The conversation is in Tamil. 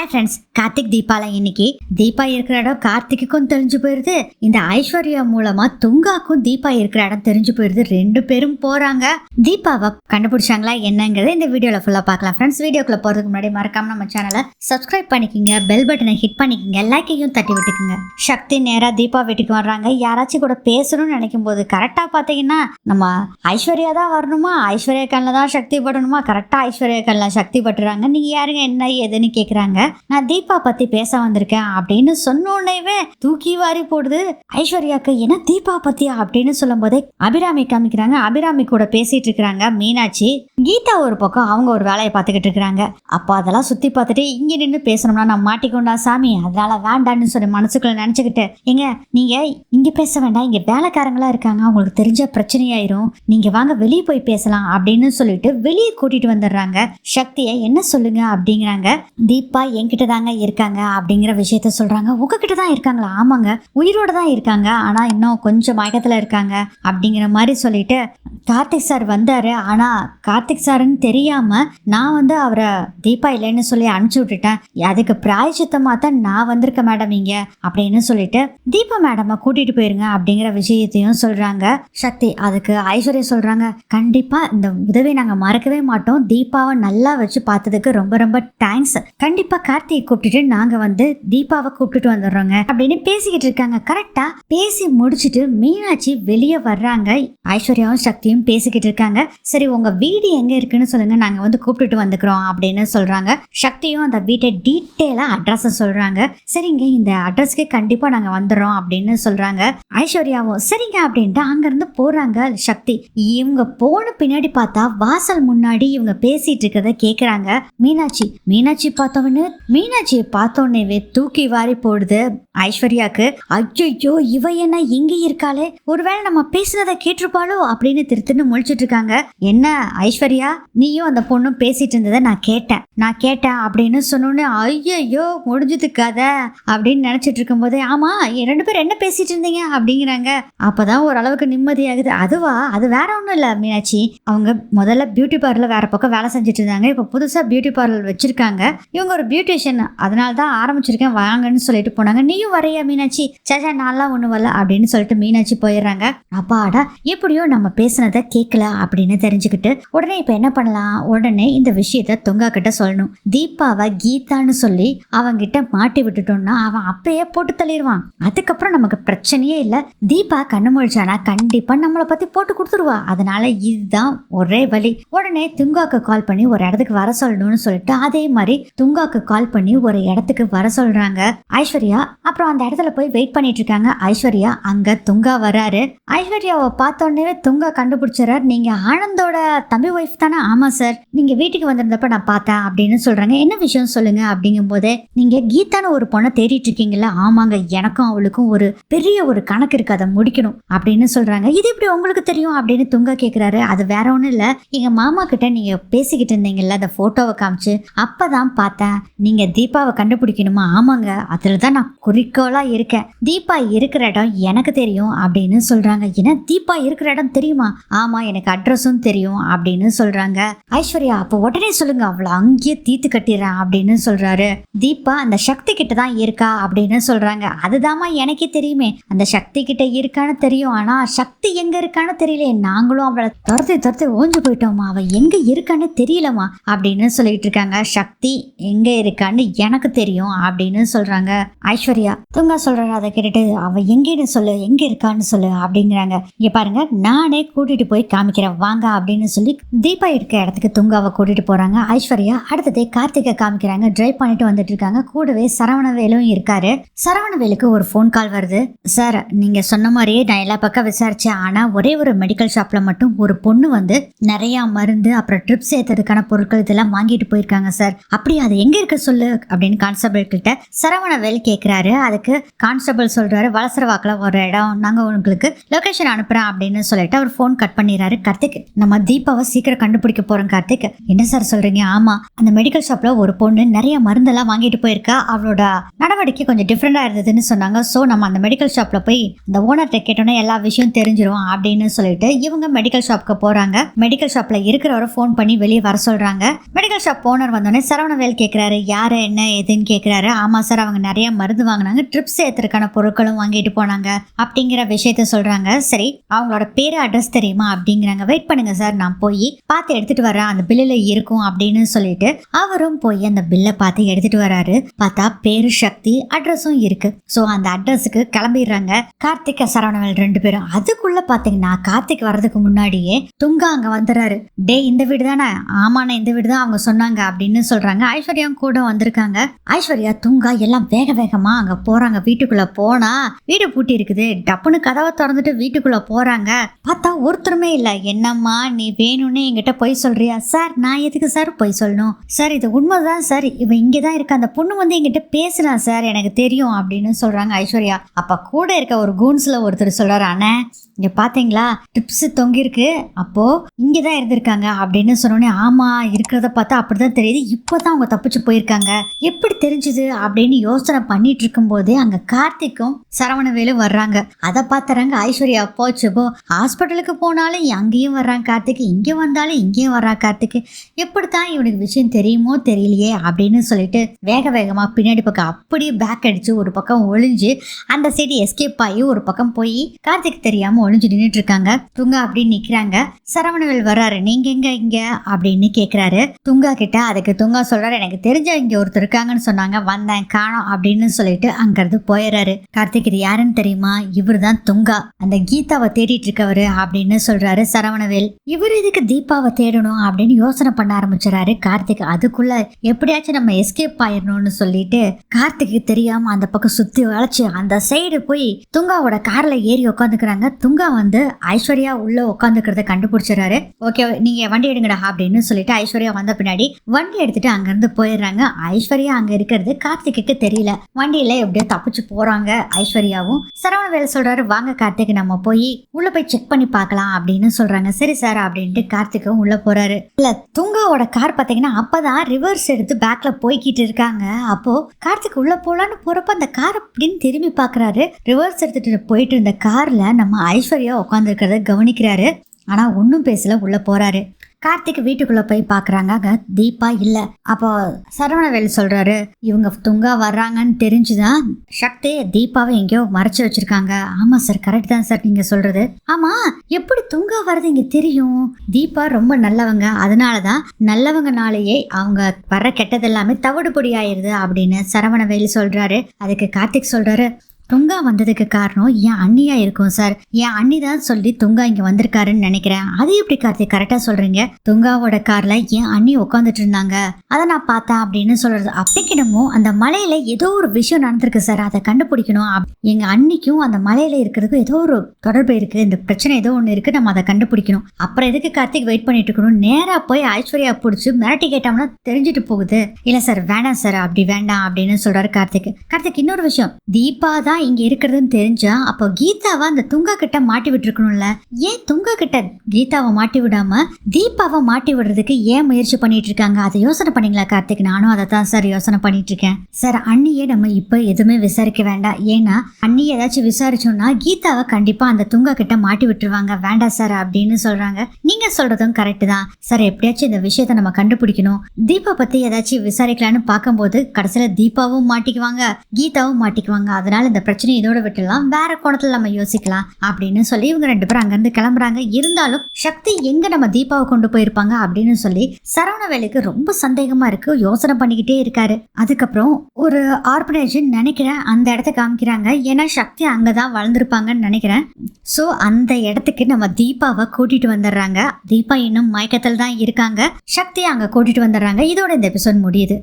ஹாய் ஃப்ரெண்ட்ஸ், கார்த்திக் தீபால இன்னைக்கு தீபா இருக்கிற இடம் கார்த்திக்குக்கும் தெரிஞ்சு போயிருது. இந்த ஐஸ்வர்யா மூலமா துங்காக்கும் தீபா இருக்கிற இடம் தெரிஞ்சு போயிருது. 2 பேரும் போறாங்க. தீபாவை கண்டுபிடிச்சாங்களா என்னங்கிறத இந்த வீடியோல ஃபுல்லா பார்க்கலாம். ஃப்ரெண்ட்ஸ், வீடியோக்குள்ள போறதுக்கு முன்னாடி மறக்காம நம்ம சேனலை சப்ஸ்கிரைப் பண்ணிக்கோங்க, பெல் பட்டனை ஹிட் பண்ணிக்கோங்க, லைக்கையும் தட்டி விட்டுக்குங்க. சக்தி நேரா தீபா வீட்டுக்கு வர்றாங்க. யாராச்சும் கூட பேசணும்னு நினைக்கும் போது கரெக்டா பாத்தீங்கன்னா நம்ம ஐஸ்வர்யா தான் வரணுமா, ஐஸ்வர்யா கண்ணில் தான் சக்தி படணுமா, கரெக்டா ஐஸ்வர்யா கண்ணில் சக்தி பட்டுறாங்க. நீங்க யாருங்க, என்ன ஏதுன்னு கேக்குறாங்க. நான் தீபா பத்தி பேச வந்திருக்கேன் அப்படின்னு சொன்னோடனே தூக்கி வாரி போடுது ஐஸ்வர்யாக்கு. என்ன தீபா பத்தியா அப்படின்னு சொல்லும் போதே அபிராமி காமிக்கிறாங்க. அபிராமி கூட பேசிட்டு இருக்கிறாங்க மீனாட்சி. கீதா ஒரு பக்கம் அவங்க ஒரு வேலையை பார்த்துக்கிட்டு இருக்கிறாங்க. அப்போ அதெல்லாம் சுத்தி பார்த்துட்டு இங்க நின்று பேசணும்னா நான் மாட்டிக்கொண்டா சாமி, அதனால வேண்டான்னு சொல்லி மனசுக்குள்ள நினைச்சுக்கிட்டு, எங்க நீங்க இங்க பேச வேண்டாம், இங்க வேலைக்காரங்களா இருக்காங்க, அவங்களுக்கு தெரிஞ்ச பிரச்சனையாயிரும், நீங்க வாங்க வெளியே போய் பேசலாம் அப்படின்னு சொல்லிட்டு வெளியே கூட்டிட்டு வந்துடுறாங்க. சக்தியை என்ன சொல்லுங்க அப்படிங்கிறாங்க. தீபா என்கிட்ட தாங்க இருக்காங்க அப்படிங்கிற விஷயத்த சொல்றாங்க. உங்ககிட்ட தான் இருக்காங்களா? ஆமாங்க, உயிரோட தான் இருக்காங்க, ஆனா இன்னும் கொஞ்சம் மயக்கத்துல இருக்காங்க அப்படிங்கிற மாதிரி சொல்லிட்டு, கார்த்திக் சார் வந்தாரு, ஆனா கார்த்திக் சாருன்னு தெரியாம நான் அவரை தீபா இல்லைன்னு சொல்லி அனுப்பிச்சு விட்டுட்டேன், அதுக்கு பிராயச்சித்தமா தான் நான் வந்திருக்கேன் மேடம் இங்க அப்படின்னு சொல்லிட்டு தீபா மேடமை கூட்டிட்டு போயிருங்க அப்படிங்கிற விஷயத்தையும் சொல்றாங்க. சக்தி அதுக்கு ஐஸ்வர்யா சொல்றாங்க, கண்டிப்பா இந்த உதவி நாங்க மறக்கவே மாட்டோம், தீபாவை நல்லா வச்சு பார்த்ததுக்கு ரொம்ப ரொம்ப தேங்க்ஸ், கண்டிப்பா கார்த்தியை கூப்பிட்டுட்டு நாங்க தீபாவை கூப்பிட்டுட்டு வந்துடுறோங்க அப்படின்னு பேசிக்கிட்டு இருக்காங்க. கரெக்டா பேசி முடிச்சுட்டு மீனாட்சி வெளியே வர்றாங்க. ஐஸ்வர்யாவும் சக்தியும் பேசிக்கிட்டு இருக்காங்க. சரி, உங்க வீடு எங்க இருக்குன்னு சொல்லுங்க, நாங்க கூப்பிட்டுட்டு வந்துக்கிறோம் அப்படின்னு சொல்றாங்க. சக்தியும் அந்த வீட்டை டீட்டெயிலா அட்ரஸ் சொல்றாங்க. சரிங்க, இந்த அட்ரஸ்க்கு கண்டிப்பா நாங்க வந்துடுறோம் அப்படின்னு சொல்றாங்க. ஐஸ்வர்யாவும் சரிங்க அப்படின்ட்டு அங்க இருந்து போறாங்க. சக்தி இவங்க போன பின்னாடி பார்த்தா வாசல் முன்னாடி இவங்க பேசிட்டு இருக்கிறத கேக்குறாங்க. மீனாட்சியை பார்த்தோன்னே தூக்கி வாரி போடுது ஐஸ்வர்யாக்கு. ஐயோ, இவ என்ன இங்க இருக்காளே, ஒருவேளை நம்ம பேசுனதை கேட்டிருப்பாளோ அப்படின்னு திருத்துன்னு முழிச்சிட்டு இருக்காங்க. என்ன ஐஸ்வர்யா, நீயும் அந்த பொண்ணும் பேசிட்டு இருந்ததை நான் கேட்டேன் அப்படின்னு சொன்னோன்னு, ஐயோ முடிஞ்சது கதை அப்படின்னு நினைச்சிட்டு இருக்கும் போதே, ஆமா 2 பேரும் என்ன பேசிட்டு இருந்தீங்க அப்படிங்கிறாங்க. அப்பதான் ஓரளவுக்கு நிம்மதியாகுது. அது வேற ஒண்ணும் இல்ல மீனாட்சி, அவங்க முதல்ல பியூட்டி பார்லர் வேற பக்கம் வேலை செஞ்சுட்டு இருந்தாங்க, இப்ப புதுசா பியூட்டி பார்லர் வச்சிருக்காங்க, இவங்க ஒரு பியூட்டிஷியன், அதனால தான் ஆரம்பிச்சிருக்கேன் வாங்கன்னு சொல்லிட்டு போனாங்க, நீயும் வரையா மீனாட்சி? சேச்சா நான்லாம் ஒண்ணு வரல அப்படின்னு சொல்லிட்டு மீனாட்சி போயிடுறாங்க. அப்பாடா, எப்படியோ நம்ம பேசுனதை கேட்கல அப்படின்னு தெரிஞ்சுக்கிட்டு உடனே இப்ப என்ன பண்ணலாம், உடனே இந்த விஷயத்த தொங்கா கிட்ட சொல்லணும். தீபாவை கீதான்னு சொல்லி அவங்கிட்ட மாட்டி விட்டுட்டோம்னா அவன் அப்பயே போட்டு தள்ளிடுவான், அதுக்கப்புறம் நமக்கு பிரச்சனையே இல்லை. தீபா கண்ணு முழிச்சானா கண்டிப்பா நம்மளை பத்தி போட்டு கொடுத்துருவா, அதனால இதுதான் ஒரே வழி. உடனே துங்காக்கு கால் பண்ணி ஒரு இடத்துக்கு வர சொல்லணும்னு சொல்லிட்டு அதே மாதிரி துங்காக்கு கால் பண்ணி ஒரு இடத்துக்கு வர சொல்றாங்க ஐஸ்வர்யா. அப்புறம் அந்த இடத்துல போய் வெயிட் பண்ணிட்டு இருக்காங்க ஐஸ்வர்யா. அங்க துங்கா வராரு. ஐஸ்வர்யாவை பார்த்தோன்னே துங்கா கண்டுபிடிச்சார், நீங்க ஆனந்தோட தம்பி ஒய்ஃப் தானே? ஆமா சார், நீங்க வீட்டுக்கு வந்திருந்தப்ப நான் பார்த்தேன் அப்படின்னு சொல்றாங்க. என்ன விஷயம் சொல்லுங்க அப்படிங்கும் போதே, நீங்க கீதான்னு ஒரு பொண்ணை தேடிட்டு இருக்கீங்களா? ஆமாங்க, எனக்கும் அவளுக்கும் ஒரு பெரிய ஒரு கணக்கு இருக்கு, அதை முடிக்கணும் அப்படின்னு சொல்றாங்க. இது எப்படி உங்களுக்கு தெரியும் அப்படின்னு துங்கா கேக்குறாரு. அது வேற ஒண்ணும் இல்ல, எங்க மாமா கிட்ட நீங்க பேசிக்கிட்டு இருந்தீங்கல்ல, அந்த போட்டோவை காமிச்சு அப்பதான் பார்த்தேன், நீங்க தீபாவை கண்டுபிடிக்கணுமா? ஆமாங்க, அதுலதான் நான் குறிக்கோளா இருக்கேன், தீபா இருக்கிற இடம் எனக்கு தெரியும் அப்படின்னு சொல்றாங்க. ஏன்னா தீபா இருக்கிற இடம் தெரியுமா? ஆமா, எனக்கு அட்ரஸும் தெரியும் அப்படின்னு சொல்றாங்க ஐஸ்வர்யா. அப்போ உடனே சொல்லுங்க, அவளை அங்கேயே தீத்து கட்டிடுறேன் அப்படின்னு சொல்றாரு. தீபா அந்த சக்தி கிட்ட தான் இருக்கா அப்படின்னு சொல்றாங்க. அதுதாமா எனக்கே தெரியுமே, அந்த சக்தி கிட்ட இருக்கான்னு தெரியும், ஆனா சக்தி எங்க இருக்கான்னு தெரியல, நாங்களும் அவளை துரத்தி ஓஞ்சு போயிட்டோமா, அவ எங்க இருக்கான்னு தெரியலமா அப்படின்னு சொல்லிட்டு இருக்காங்க. சக்தி எங்க இருக்கான்னு எனக்கு தெரியும் அப்படின்னு சொல்றாங்க ஐஸ்வர்யா. துங்கா சொல்றாரு, அதை கேட்டுட்டு அவ எங்கன்னு சொல்லு, எங்க இருக்கான்னு சொல்லு அப்படிங்கிறாங்க. இங்க பாருங்க, நானே கூட்டிட்டு போய் காமிக்கிறேன் வாங்க அப்படின்னு சொல்லி தீபா இருக்க இடத்துக்கு துங்காவை கூட்டிட்டு போறாங்க ஐஸ்வர்யா. அடுத்ததே கார்த்திகை காமிக்கிறாங்க. டிரைவ் பண்ணிட்டு வந்துட்டு இருக்காங்க. கூடவே சரவணவேலும் இருக்காரு. சரவணவேலுக்கு ஒரு போன் கால் வருது. சார், நீங்க சொன்ன மாதிரியே நான் எல்லா பக்கம் விசாரிச்சேன், ஆனா ஒரே ஒரு மெடிக்கல் ஷாப்ல மட்டும் ஒரு பொண்ணு நிறைய மருந்து அப்புறம் ட்ரிப்ஸ் ஏற்றதுக்கான பொருட்கள் இதெல்லாம் வாங்கிட்டு போயிருக்காங்க சார், அப்படி அது எங்க இருக்க சொல்லு அப்படின்னு கான்ஸ்டபிள் கிட்ட சரவணவேல் கேட்கிறாரு. அதுக்கு கான்ஸ்டபிள் சொல்றாரு, வலசரவாக்கில் ஒரு இடம், நாங்க உங்களுக்கு லொகேஷன் அனுப்புறேன் அப்படின்னு சொல்லிட்டு அவர் போன் கட் பண்ணிடுறாரு. கார்த்திக், நம்ம தீபாவை சீக்கிரம் கண்டுபிடிக்க போறோம். கார்த்திக், என்ன சார் சொல்றீங்க? ஆமா, அந்த மெடிக்கல் ஷாப்ல ஒரு பொண்ணு நிறைய மருந்தெல்லாம் வாங்கிட்டு போயிருக்கா, அவளோட நடவடிக்கை கொஞ்சம் டிஃப்ரெண்டா இருந்ததுன்னு சொன்னாங்க. ஸோ நம்ம அந்த மெடிக்கல் ஷாப்ல போய் அந்த ஓனர்கிட்ட கேட்டோன்னா எல்லா விஷயம் தெரிஞ்சிடும் அப்படின்னு சொல்லிட்டு இவங்க மெடிக்கல் ஷாப்க்கு போறாங்க. மெடிக்கல் ஷாப்ல இருக்கிறவரை போன் பண்ணி வெளியே வர சொல்றாங்க. மெடிக்கல் ஷாப் ஓனர் வந்தோடனே சரவணவேல் கேட்கிறாரு, யாரு என்ன எதுன்னு கேக்குறாரு. ஆமா சார், அவங்க நிறைய மருந்து வாங்கினாங்க, ட்ரிப்ஸ் ஏத்துறதுக்கான பொருட்களும் வாங்கிட்டு போனாங்க அப்படிங்கிற விஷயத்த சொல்றாங்க. சரி, அவங்களோட பேரு அட்ரஸ் தெரியுமா அப்படிங்கிறாங்க. வெயிட் பண்ணுங்க சார், நான் போய் பார்த்து எடுத்துட்டு வரேன், அந்த பில்லுல இருக்கும் அப்படின்னு சொல்லிட்டு அவரும் போய் அந்த பில்லை பார்த்து எடுத்துட்டு வராரு. பார்த்தா பேரு சக்தி, அட்ரஸும் இருக்கு. சோ அந்த அட்ரஸுக்கு கிளம்பிடுறாங்க கார்த்திக் சரவணவேல் 2 பேரும். அதுக்குள்ள பாத்தீங்கன்னா கார்த்திக் வர்றதுக்கு முன்னாடியே துங்கா அங்க வந்துடுறாரு. டே, இந்த வீடு தானே? ஆமாண்ணா, இந்த வீடு தான் அவங்க சொன்னாங்க அப்படின்னு சொல்றாங்க. ஐஸ்வர்யா கூட வந்திருக்காங்க. ஐஸ்வர்யா துங்கா எல்லாம் வேக வேகமா அங்க போறாங்க. வீட்டுக்குள்ள போனா வீடு பூட்டி இருக்குது. டப்புன்னு கதவை திறந்துட்டு வீட்டுக்குள்ள போறாங்க. பார்த்தா ஒருத்தருமே இல்ல. என்னம்மா நீ வேணும்னு என்கிட்ட பொய் சொல்றியா? சார், நான் எதுக்கு சார் பொய் சொல்லணும் சார், இது உண்மைதான் சார், இவ இங்கதான் இருக்க, அந்த பொண்ணு வந்து என்கிட்ட பேசுனா சார், எனக்கு தெரியும் அப்படின்னு சொல்றாங்க ஐஸ்வர்யா. அப்ப கூட இருக்க ஒரு கூன்ஸ்ல ஒருத்தர் சொல்றாரு, அண்ணே இங்க பாத்தீங்களா டிப்ஸ் தொங்கிருக்கு, அப்போ இங்கதான் இருந்திருக்காங்க அப்படின்னு சொன்னோடனே, ஆமா இருக்கிறத பார்த்தா அப்படிதான் தெரியுது, இப்பதான் அவங்க தப்பிச்சு போயிருக்காங்க, எப்படி தெரிஞ்சுது அப்படின்னு யோசனை பண்ணிட்டு இருக்கும் போதே அங்க கார்த்திக்கும் சரவணவேலும் வர்றாங்க. அதை பாத்துறாங்க ஐஸ்வர்யா. போச்சு போ, ஹாஸ்பிட்டலுக்கு போனாலும் அங்கேயும் வர்றாங்க கார்த்திக், இங்க வந்தாலும் இங்கேயும் வர்றான் கார்த்திக், எப்படித்தான் இவனுக்கு விஷயம் தெரியுமோ தெரியலையே அப்படின்னு சொல்லிட்டு வேக வேகமா பின்னாடி பக்கம் அப்படியே பேக் அடிச்சு ஒரு பக்கம் ஒளிஞ்சு அந்த சைடு எஸ்கேப் ஆகி ஒரு பக்கம் போய் கார்த்திக் தெரியாம ஒளிஞ்சு நின்றுட்டு இருக்காங்க. துங்கா அப்படின்னு நிக்கிறாங்க. சரவணவேல் வர்றாரு. நீங்க எங்க இங்க அப்படின்னு கேக்குறாரு துங்கா கிட்ட. அதுக்கு துங்கா சொல்றாரு, எனக்கு தெரிஞ்ச இங்க ஒருத்தர் இருக்காங்கன்னு சொன்னாங்க, வந்தேன், காணோம் அப்படின்னு சொல்லிட்டு அங்கிருந்து போயிடுறாரு. கார்த்திக், இது யாருன்னு தெரியுமா? இவரு தான் துங்கா, அந்த கீதாவை தேடிட்டு இருக்கவரு அப்படின்னு சொல்றாரு சரவணவேல். இவர் இதுக்கு தீபாவை தேடணும் அப்படின்னு யோசனை பண்ண ஆரம்பிச்சாரு கார்த்திக். அதுக்குள்ள எப்படியாச்சும் நம்ம எஸ்கேப் ஆயிடணும்னு சொல்லிட்டு கார்த்திக்கு தெரியாம அந்த பக்கம் சுத்தி வளைச்சு அந்த சைடு போய் துங்காவோட கார்ல ஏறி உட்காந்துக்கிறாங்க. துங்கா வந்து ஐஸ்வர்யா உள்ள உட்காந்துக்கிறத கண்டுபிடிச்சிடறாரு. ஓகே, நீங்க வண்டி எடுங்கடா அப்படின்னு சொல்லிட்டு ஐஸ்வர்யா வந்த பின்னாடி வண்டி எடுத்துட்டு அங்க இருந்து போயிடுறாங்க. ஐஸ்வர்யா அங்க இருக்கிறது கார்த்திக்கு தெரியல. வண்டியில எப்படியோ தப்பிச்சு போறாங்க ஐஸ்வர்யாவும். சரவணவேல் சொல்றாரு, வாங்க கார்த்திக், நம்ம போய் உள்ள போய் செக் பண்ணி பார்க்கலாம் அப்படின்னு சொல்றாங்க. சரி சார் அப்படின்ட்டு கார்த்திக்கும் உள்ள போறாரு. இல்ல, துங்காவோட கார் பாத்தீங்கன்னா அப்பதான் ரிவர்ஸ் எடுத்து பேக்ல போய்கிட்டு இருக்காங்க. அப்போ கார்த்திக் உள்ள போலான்னு போறப்ப அந்த கார் அப்படின்னு திரும்பி பாக்குறாரு. ரிவர்ஸ் எடுத்துட்டு போயிட்டு இருந்த கார்ல நம்ம ஐஸ்வர்யா உட்கார்ந்து இருக்கிறத கவனிக்கிறாரு. ஆனா ஒன்னும் பேசல, உள்ள போறாரு. கார்த்திக் வீட்டுக்குள்ள போய் பாக்குறாங்க, அங்க தீபா இல்ல. அப்போ சரவணவேல் சொல்றாரு, இவங்க துங்கா வர்றாங்கன்னு தெரிஞ்சுதான் சக்தி தீபாவை எங்கேயோ மறைச்சு வச்சிருக்காங்க. ஆமா சார், கரெக்ட் தான் சார் நீங்க சொல்றது. ஆமா, எப்படி துங்கா வர்றது இங்க தெரியும்? தீபா ரொம்ப நல்லவங்க, அதனாலதான் நல்லவங்கனாலேயே அவங்க வர்ற கெட்டது எல்லாமே தவிடுபொடி ஆயிருது அப்படின்னு சரவணவேல் சொல்றாரு. அதுக்கு கார்த்திக் சொல்றாரு, துங்கா வந்ததுக்கு காரணம் என் அண்ணியா இருக்கும் சார், என் அண்ணி தான் சொல்லி துங்கா இங்க வந்திருக்காருன்னு நினைக்கிறேன். அது எப்படி கார்த்திக் கரெக்டா சொல்றீங்க? துங்காவோட கார்ல என் அண்ணி உட்காந்துட்டு இருந்தாங்க, அதை நான் பார்த்தேன் அப்படின்னு சொல்றது. அப்படிக்கிடமோ அந்த மலையில ஏதோ ஒரு விஷயம் நடந்திருக்கு சார், அதை கண்டுபிடிக்கணும். எங்க அண்ணிக்கும் அந்த மலையில இருக்கிறதுக்கும் ஏதோ ஒரு தொடர்பு இருக்கு, இந்த பிரச்சனை ஏதோ ஒண்ணு இருக்கு, நம்ம அதை கண்டுபிடிக்கணும். அப்புறம் எதுக்கு கார்த்திக் வெயிட் பண்ணிட்டு இருக்கணும்? நேரா போய் ஐஸ்வர்யா பிடிச்சி மிரட்டி கேட்டோம்னா தெரிஞ்சுட்டு போகுது. இல்ல சார், வேண்டாம் சார், அப்படி வேண்டாம் அப்படின்னு சொல்றாரு கார்த்திக். கார்த்திக், இன்னொரு விஷயம், தீபா தான் இங்க இருக்கிறதுன்னு தெரிஞ்சா அப்போ கீதாவை அந்த துங்கா கிட்ட மாட்டி விட்டுருக்கணும்ல. ஏன் துங்கா கிட்ட கீதாவை மாட்டி விடாம தீபாவை மாட்டி விடுறதுக்கு ஏன் முயற்சி பண்ணிட்டு இருக்காங்க? அதை யோசனை பண்ணீங்களா கார்த்திக்? நானும் அதை தான் சார் யோசனை பண்ணிட்டு இருக்கேன் சார். அண்ணியே நம்ம இப்ப எதுவுமே விசாரிக்க வேண்டாம், ஏன்னா அண்ணி ஏதாச்சும் விசாரிச்சோம்னா கீதாவை கண்டிப்பா அந்த துங்கா கிட்ட மாட்டி விட்டுருவாங்க, வேண்டாம் சார் அப்படின்னு சொல்றாங்க. நீங்க சொல்றதும் கரெக்ட் தான் சார், எப்படியாச்சும் இந்த விஷயத்த நம்ம கண்டுபிடிக்கணும். தீபா பத்தி ஏதாச்சும் விசாரிக்கலான்னு பார்க்கும்போது கடைசியில தீபாவும் மாட்டிக்குவாங்க, கீதாவும் மாட்டிக்குவாங்க. அதனால இந்த பிரச்சனை இதோட விட்டுலாம், வேற கோணத்துல நம்ம யோசிக்கலாம் அப்படின்னு சொல்லி இவங்க 2 பேரும் அங்கிருந்து கிளம்புறாங்க. இருந்தாலும் சக்தி எங்க நம்ம தீபாவை கொண்டு போயிருப்பாங்க அப்படின்னு சொல்லி சரவணவேலுக்கு ரொம்ப சந்தேகமா இருக்கு, யோசனை பண்ணிக்கிட்டே இருக்காரு. அதுக்கப்புறம் ஒரு ஆர்பனேஜ் நினைக்கிறேன் அந்த இடத்த காமிக்கிறாங்க, ஏன்னா சக்தி அங்கதான் வளர்ந்துருப்பாங்கன்னு நினைக்கிறேன். சோ அந்த இடத்துக்கு நம்ம தீபாவை கூட்டிட்டு வந்துடுறாங்க. தீபா இன்னும் மயக்கத்தில் தான் இருக்காங்க, சக்தியை அங்க கூட்டிட்டு வந்துடுறாங்க. இதோட இந்த எபிசோட் முடியுது.